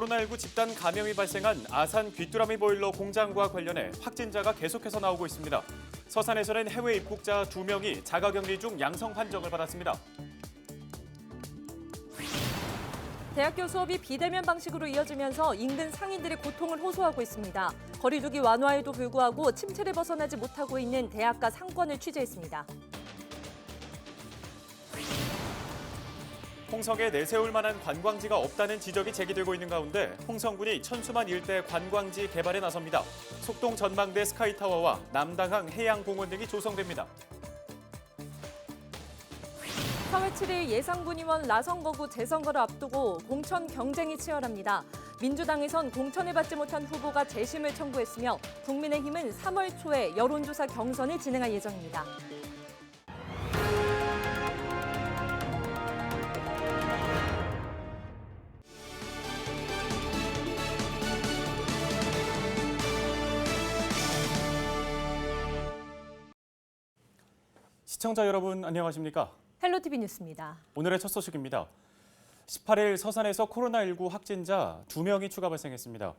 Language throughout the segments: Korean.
코로나19 집단 감염이 발생한 아산 귀뚜라미 보일러 공장과 관련해 확진자가 계속해서 나오고 있습니다. 서산에서는 해외 입국자 2명이 자가격리 중 양성 판정을 받았습니다. 대학교 수업이 비대면 방식으로 이어지면서 인근 상인들이 고통을 호소하고 있습니다. 거리두기 완화에도 불구하고 침체를 벗어나지 못하고 있는 대학가 상권을 취재했습니다. 홍성에 내세울 만한 관광지가 없다는 지적이 제기되고 있는 가운데 홍성군이 천수만 일대 관광지 개발에 나섭니다. 속동 전망대 스카이타워와 남당항 해양공원 등이 조성됩니다. 4월 7일 예상군의원 라선거구 재선거를 앞두고 공천 경쟁이 치열합니다. 민주당에선 공천을 받지 못한 후보가 재심을 청구했으며 국민의힘은 3월 초에 여론조사 경선을 진행할 예정입니다. 시청자 여러분 안녕하십니까? 헬로티비 뉴스입니다. 오늘의 첫 소식입니다. 18일 서산에서 코로나19 확진자 2명이 추가 발생했습니다.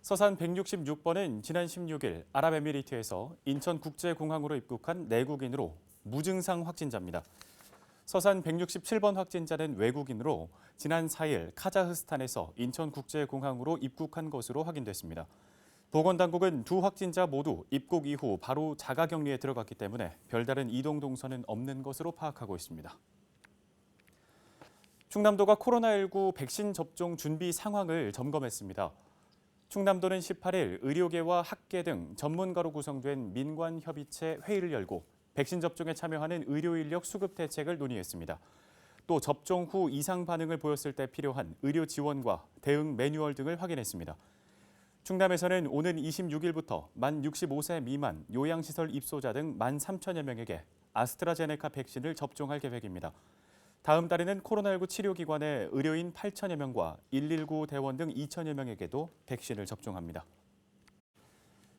서산 166번은 지난 16일 아랍에미리트에서 인천국제공항으로 입국한 내국인으로 무증상 확진자입니다. 서산 167번 확진자는 외국인으로 지난 4일 카자흐스탄에서 인천국제공항으로 입국한 것으로 확인됐습니다. 보건당국은 두 확진자 모두 입국 이후 바로 자가격리에 들어갔기 때문에 별다른 이동 동선은 없는 것으로 파악하고 있습니다. 충남도가 코로나19 백신 접종 준비 상황을 점검했습니다. 충남도는 18일 의료계와 학계 등 전문가로 구성된 민관협의체 회의를 열고 백신 접종에 참여하는 의료 인력 수급 대책을 논의했습니다. 또 접종 후 이상 반응을 보였을 때 필요한 의료 지원과 대응 매뉴얼 등을 확인했습니다. 충남에서는 오는 26일부터 만 65세 미만 요양시설 입소자 등 13,000여 명에게 아스트라제네카 백신을 접종할 계획입니다. 다음 달에는 코로나19 치료기관의 의료인 8,000여 명과 119 대원 등 2,000여 명에게도 백신을 접종합니다.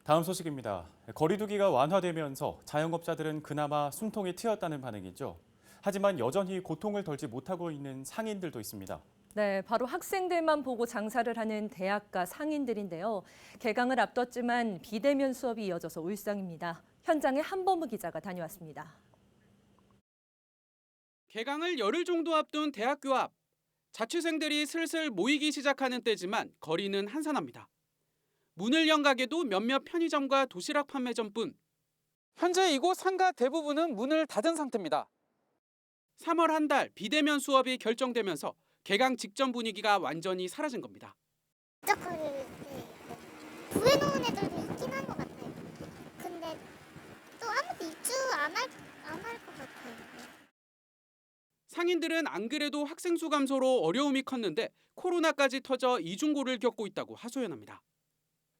다음 소식입니다. 거리두기가 완화되면서 자영업자들은 그나마 숨통이 트였다는 반응이죠. 하지만 여전히 고통을 덜지 못하고 있는 상인들도 있습니다. 네, 바로 학생들만 보고 장사를 하는 대학가 상인들인데요. 개강을 앞뒀지만 비대면 수업이 이어져서 울상입니다. 현장에 한범우 기자가 다녀왔습니다. 개강을 열흘 정도 앞둔 대학교 앞. 자취생들이 슬슬 모이기 시작하는 때지만 거리는 한산합니다. 문을 연 가게도 몇몇 편의점과 도시락 판매점뿐. 현재 이곳 상가 대부분은 문을 닫은 상태입니다. 3월 한 달 비대면 수업이 결정되면서 개강 직전 분위기가 완전히 사라진 겁니다. 적거리를 구해놓은 애들도 있긴 한 것 같아요. 근데 또 아무도 입주 안 할 것 같아요. 상인들은 안 그래도 학생 수 감소로 어려움이 컸는데 코로나까지 터져 이중고를 겪고 있다고 하소연합니다.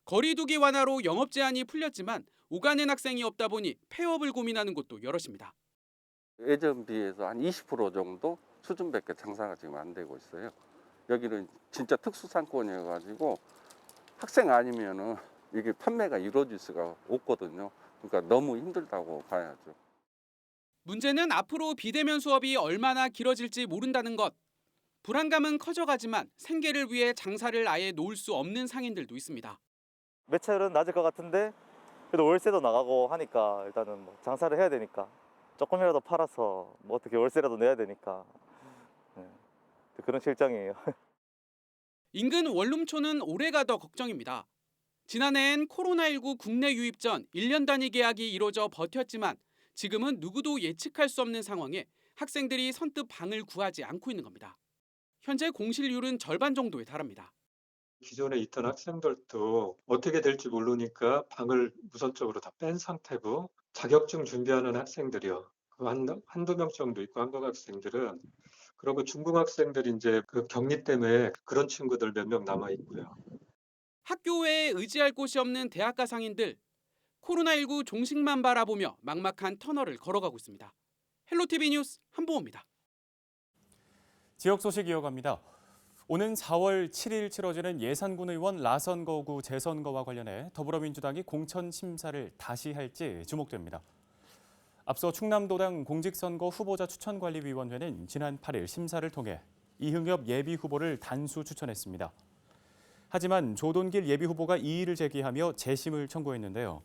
거리두기 완화로 영업 제한이 풀렸지만 오가는 학생이 없다 보니 폐업을 고민하는 곳도 여럿입니다. 예전 비해서 한 20% 정도 수준밖에 장사가 지금 안 되고 있어요. 여기는 진짜 특수 상권이어가지고 학생 아니면은 이게 판매가 이루어질 수가 없거든요. 그러니까 너무 힘들다고 봐야죠. 문제는 앞으로 비대면 수업이 얼마나 길어질지 모른다는 것. 불안감은 커져가지만 생계를 위해 장사를 아예 놓을 수 없는 상인들도 있습니다. 매출은 낮을 것 같은데 그래도 월세도 나가고 하니까 일단은 뭐 장사를 해야 되니까 조금이라도 팔아서 뭐 어떻게 월세라도 내야 되니까 그런 실정이에요. 인근 원룸촌은 올해가 더 걱정입니다. 지난해엔 코로나19 국내 유입 전 1년 단위 계약이 이뤄져 버텼지만 지금은 누구도 예측할 수 없는 상황에 학생들이 선뜻 방을 구하지 않고 있는 겁니다. 현재 공실률은 절반 정도에 달합니다. 기존에 있던 학생들도 어떻게 될지 모르니까 방을 우선적으로 다 뺀 상태고 자격증 준비하는 학생들이요. 한두 명 정도 있고 한국 학생들은 그리고 중국 학생들이 이제 그 격리 때문에 그런 친구들 몇 명 남아 있고요. 학교 외에 의지할 곳이 없는 대학가 상인들. 코로나19 종식만 바라보며 막막한 터널을 걸어가고 있습니다. 헬로티비 뉴스 한보호입니다. 지역 소식 이어갑니다. 오는 4월 7일 치러지는 예산군 의원 라선거구 재선거와 관련해 더불어민주당이 공천 심사를 다시 할지 주목됩니다. 앞서 충남도당 공직선거 후보자 추천관리위원회는 지난 8일 심사를 통해 이흥엽 예비 후보를 단수 추천했습니다. 하지만 조돈길 예비 후보가 이의를 제기하며 재심을 청구했는데요.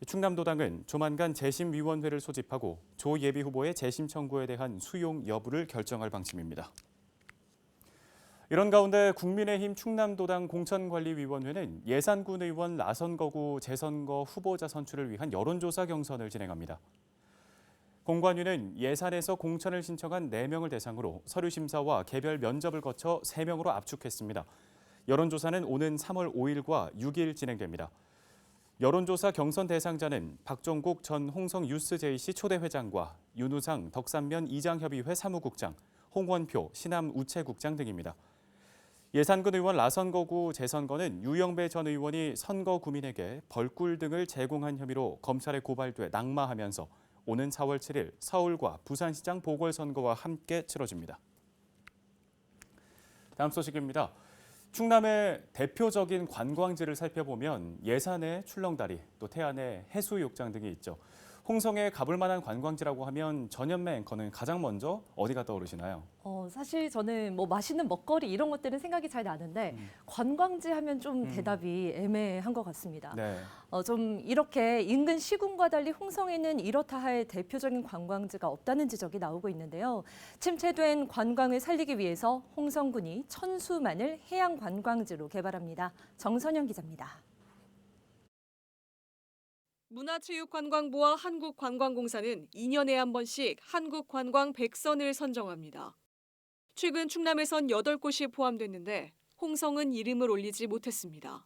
충남도당은 조만간 재심위원회를 소집하고 조 예비 후보의 재심 청구에 대한 수용 여부를 결정할 방침입니다. 이런 가운데 국민의힘 충남도당 공천관리위원회는 예산군 의원 라선거구 재선거 후보자 선출을 위한 여론조사 경선을 진행합니다. 공관위는 예산에서 공천을 신청한 4명을 대상으로 서류 심사와 개별 면접을 거쳐 3명으로 압축했습니다. 여론조사는 오는 3월 5일과 6일 진행됩니다. 여론조사 경선 대상자는 박종국 전 홍성 유스JC 초대회장과 윤우상 덕산면 이장협의회 사무국장, 홍원표 신암 우체국장 등입니다. 예산군 의원 라선거구 재선거는 유영배 전 의원이 선거 구민에게 벌꿀 등을 제공한 혐의로 검찰에 고발돼 낙마하면서 오는 4월 7일 서울과 부산시장 보궐선거와 함께 치러집니다. 다음 소식입니다. 충남의 대표적인 관광지를 살펴보면 예산의 출렁다리, 또 태안의 해수욕장 등이 있죠. 홍성에 가볼 만한 관광지라고 하면 전현매 앵커는 가장 먼저 어디가 떠오르시나요? 사실 저는 뭐 맛있는 먹거리 이런 것들은 생각이 잘 나는데 관광지 하면 좀 대답이 애매한 것 같습니다. 네. 좀 이렇게 인근 시군과 달리 홍성에는 이렇다 할 대표적인 관광지가 없다는 지적이 나오고 있는데요. 침체된 관광을 살리기 위해서 홍성군이 천수만을 해양 관광지로 개발합니다. 정선영 기자입니다. 문화체육관광부와 한국관광공사는 2년에 한 번씩 한국관광 100선을 선정합니다. 최근 충남에선 8곳이 포함됐는데 홍성은 이름을 올리지 못했습니다.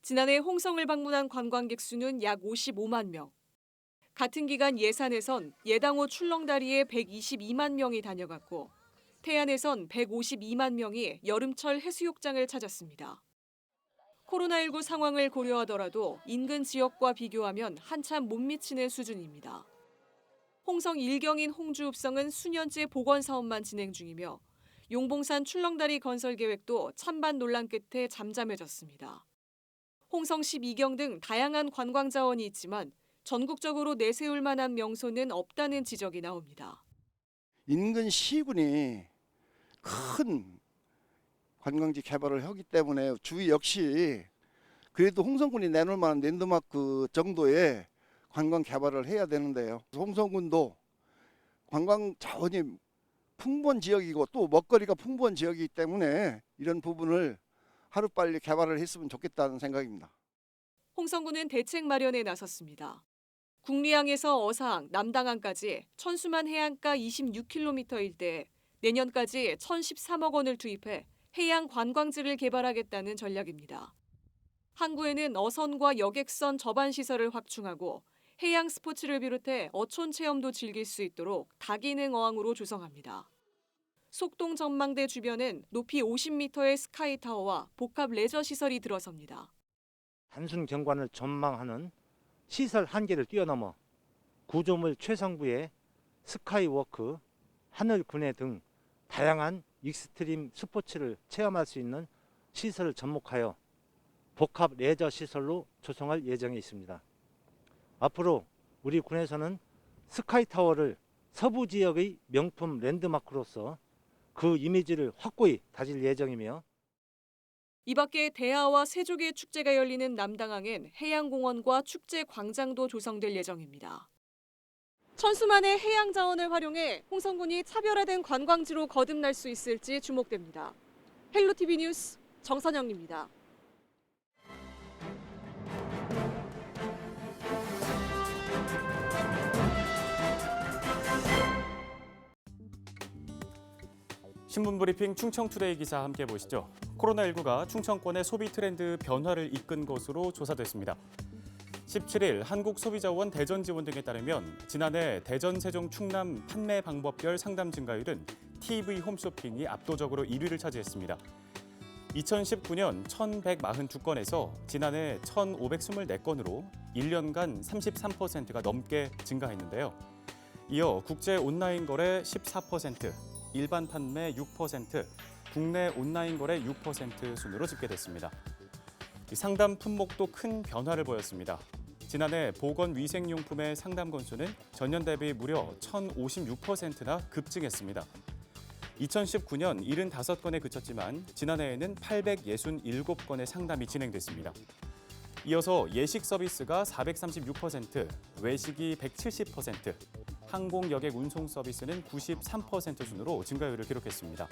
지난해 홍성을 방문한 관광객 수는 약 55만 명. 같은 기간 예산에선 예당호 출렁다리에 122만 명이 다녀갔고 태안에선 152만 명이 여름철 해수욕장을 찾았습니다. 코로나19 상황을 고려하더라도 인근 지역과 비교하면 한참 못 미치는 수준입니다. 홍성 일경인 홍주읍성은 수년째 복원 사업만 진행 중이며 용봉산 출렁다리 건설 계획도 찬반 논란 끝에 잠잠해졌습니다. 홍성 12경 등 다양한 관광 자원이 있지만 전국적으로 내세울 만한 명소는 없다는 지적이 나옵니다. 인근 시군이 큰 관광지 개발을 하기 때문에 주위 역시 그래도 홍성군이 내놓을 만한 랜드마크 정도의 관광 개발을 해야 되는데요. 홍성군도 관광 자원이 풍부한 지역이고 또 먹거리가 풍부한 지역이기 때문에 이런 부분을 하루빨리 개발을 했으면 좋겠다는 생각입니다. 홍성군은 대책 마련에 나섰습니다. 국리항에서 어사항, 남당항까지 천수만 해안가 26km 일대에 내년까지 1,013억 원을 투입해 해양 관광지를 개발하겠다는 전략입니다. 항구에는 어선과 여객선 접안 시설을 확충하고 해양 스포츠를 비롯해 어촌 체험도 즐길 수 있도록 다기능 어항으로 조성합니다. 속동 전망대 주변은 높이 50m의 스카이타워와 복합 레저 시설이 들어섭니다. 단순 경관을 전망하는 시설 한계를 뛰어넘어 구조물 최상부의 스카이워크, 하늘군해 등 다양한 익스트림 스포츠를 체험할 수 있는 시설을 접목하여 복합 레저 시설로 조성할 예정에 있습니다. 앞으로 우리 군에서는 스카이타워를 서부 지역의 명품 랜드마크로서 그 이미지를 확고히 다질 예정이며 이 밖에 대하와 세조개 축제가 열리는 남당항엔 해양공원과 축제 광장도 조성될 예정입니다. 천수만의 해양 자원을 활용해 홍성군이 차별화된 관광지로 거듭날 수 있을지 주목됩니다. 헬로티비 뉴스 정선영입니다. 신문브리핑 충청투데이 기사 함께 보시죠. 코로나19가 충청권의 소비 트렌드 변화를 이끈 것으로 조사됐습니다. 17일 한국소비자원 대전지원 등에 따르면 지난해 대전, 세종, 충남 판매 방법별 상담 증가율은 TV 홈쇼핑이 압도적으로 1위를 차지했습니다. 2019년 1,142건에서 지난해 1,524건으로 1년간 33%가 넘게 증가했는데요. 이어 국제 온라인 거래 14%, 일반 판매 6%, 국내 온라인 거래 6% 순으로 집계됐습니다. 상담 품목도 큰 변화를 보였습니다. 지난해 보건위생용품의 상담 건수는 전년 대비 무려 1,056%나 급증했습니다. 2019년 75건에 그쳤지만 지난해에는 867건의 상담이 진행됐습니다. 이어서 예식 서비스가 436%, 외식이 170%, 항공 여객 운송 서비스는 93% 순으로 증가율을 기록했습니다.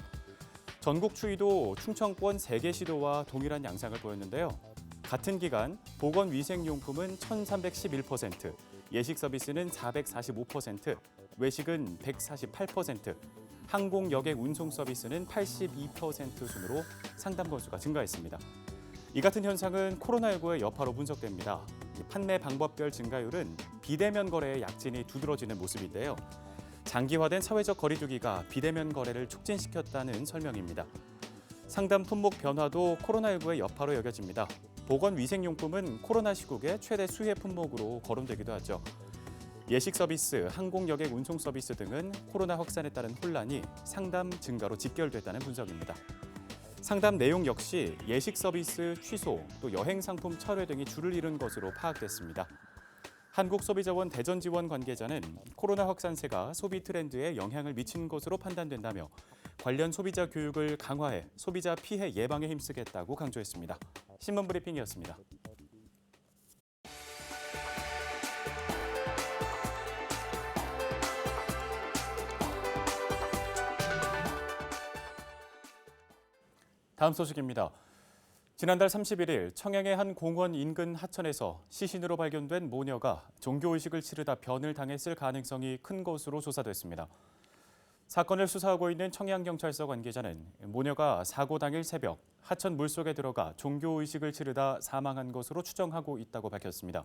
전국 추이도 충청권 3개 시도와 동일한 양상을 보였는데요. 같은 기간 보건위생용품은 1311%, 예식 서비스는 445%, 외식은 148%, 항공 여객 운송 서비스는 82% 순으로 상담 건수가 증가했습니다. 이 같은 현상은 코로나19의 여파로 분석됩니다. 판매 방법별 증가율은 비대면 거래의 약진이 두드러지는 모습인데요. 장기화된 사회적 거리두기가 비대면 거래를 촉진시켰다는 설명입니다. 상담 품목 변화도 코로나19의 여파로 여겨집니다. 보건위생용품은 코로나 시국의 최대 수혜 품목으로 거론되기도 하죠. 예식 서비스, 항공 여객 운송 서비스 등은 코로나 확산에 따른 혼란이 상담 증가로 직결됐다는 분석입니다. 상담 내용 역시 예식 서비스 취소, 또 여행 상품 철회 등이 줄을 이룬 것으로 파악됐습니다. 한국소비자원 대전지원 관계자는 코로나 확산세가 소비 트렌드에 영향을 미친 것으로 판단된다며 관련 소비자 교육을 강화해 소비자 피해 예방에 힘쓰겠다고 강조했습니다. 신문 브리핑이었습니다. 다음 소식입니다. 지난달 31일 청양의 한 공원 인근 하천에서 시신으로 발견된 모녀가 종교의식을 치르다 변을 당했을 가능성이 큰 것으로 조사됐습니다. 사건을 수사하고 있는 청양경찰서 관계자는 모녀가 사고 당일 새벽 하천 물속에 들어가 종교의식을 치르다 사망한 것으로 추정하고 있다고 밝혔습니다.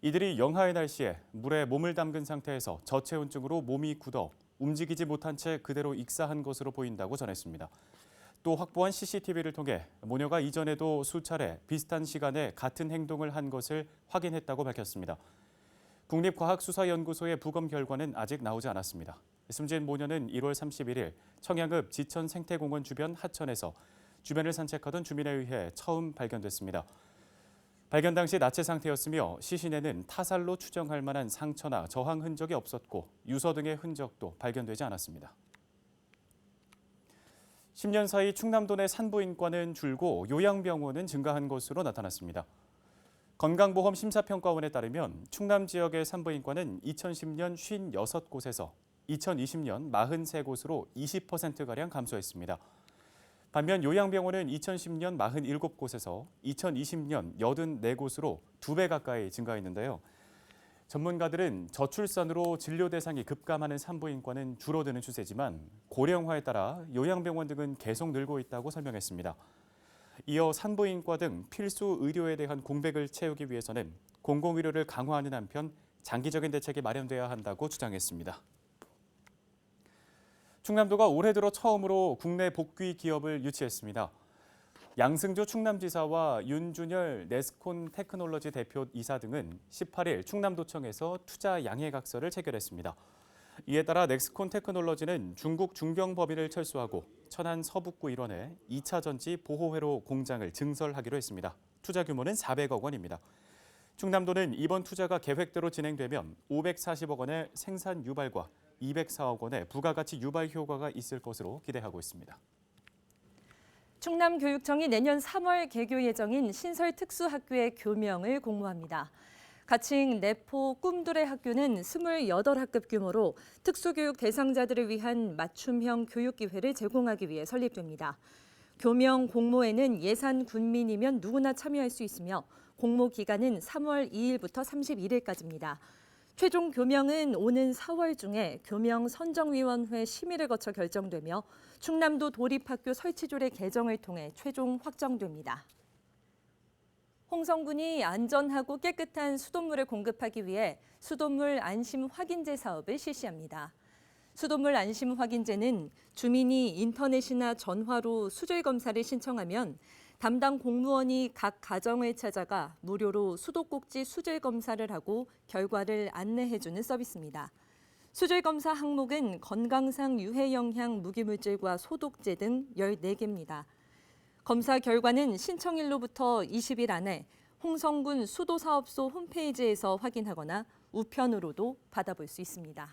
이들이 영하의 날씨에 물에 몸을 담근 상태에서 저체온증으로 몸이 굳어 움직이지 못한 채 그대로 익사한 것으로 보인다고 전했습니다. 또 확보한 CCTV를 통해 모녀가 이전에도 수차례 비슷한 시간에 같은 행동을 한 것을 확인했다고 밝혔습니다. 국립과학수사연구소의 부검 결과는 아직 나오지 않았습니다. 숨진 모녀는 1월 31일 청양읍 지천 생태공원 주변 하천에서 주변을 산책하던 주민에 의해 처음 발견됐습니다. 발견 당시 나체 상태였으며 시신에는 타살로 추정할 만한 상처나 저항 흔적이 없었고 유서 등의 흔적도 발견되지 않았습니다. 10년 사이 충남도 내 산부인과는 줄고 요양병원은 증가한 것으로 나타났습니다. 건강보험심사평가원에 따르면 충남 지역의 산부인과는 2010년 56곳에서 2020년 43곳으로 20%가량 감소했습니다. 반면 요양병원은 2010년 47곳에서 2020년 84곳으로 2배 가까이 증가했는데요. 전문가들은 저출산으로 진료 대상이 급감하는 산부인과는 줄어드는 추세지만 고령화에 따라 요양병원 등은 계속 늘고 있다고 설명했습니다. 이어 산부인과 등 필수 의료에 대한 공백을 채우기 위해서는 공공의료를 강화하는 한편 장기적인 대책이 마련돼야 한다고 주장했습니다. 충남도가 올해 들어 처음으로 국내 복귀 기업을 유치했습니다. 양승조 충남지사와 윤준열 네스콘 테크놀로지 대표 이사 등은 18일 충남도청에서 투자 양해각서를 체결했습니다. 이에 따라 넥스콘 테크놀로지는 중국 중경 법인을 철수하고 천안 서북구 일원에 2차 전지 보호회로 공장을 증설하기로 했습니다. 투자 규모는 400억 원입니다. 충남도는 이번 투자가 계획대로 진행되면 540억 원의 생산 유발과 204억 원의 부가가치 유발 효과가 있을 것으로 기대하고 있습니다. 충남교육청이 내년 3월 개교 예정인 신설 특수학교의 교명을 공모합니다. 가칭 내포 꿈들의 학교는 28학급 규모로 특수교육 대상자들을 위한 맞춤형 교육기회를 제공하기 위해 설립됩니다. 교명 공모에는 예산 군민이면 누구나 참여할 수 있으며 공모 기간은 3월 2일부터 31일까지입니다. 최종 교명은 오는 4월 중에 교명 선정위원회 심의를 거쳐 결정되며 충남도 도립학교 설치조례 개정을 통해 최종 확정됩니다. 홍성군이 안전하고 깨끗한 수돗물을 공급하기 위해 수돗물 안심 확인제 사업을 실시합니다. 수돗물 안심 확인제는 주민이 인터넷이나 전화로 수질 검사를 신청하면 담당 공무원이 각 가정을 찾아가 무료로 수도꼭지 수질 검사를 하고 결과를 안내해주는 서비스입니다. 수질 검사 항목은 건강상 유해 영향 무기물질과 소독제 등 14개입니다. 검사 결과는 신청일로부터 20일 안에 홍성군 수도사업소 홈페이지에서 확인하거나 우편으로도 받아볼 수 있습니다.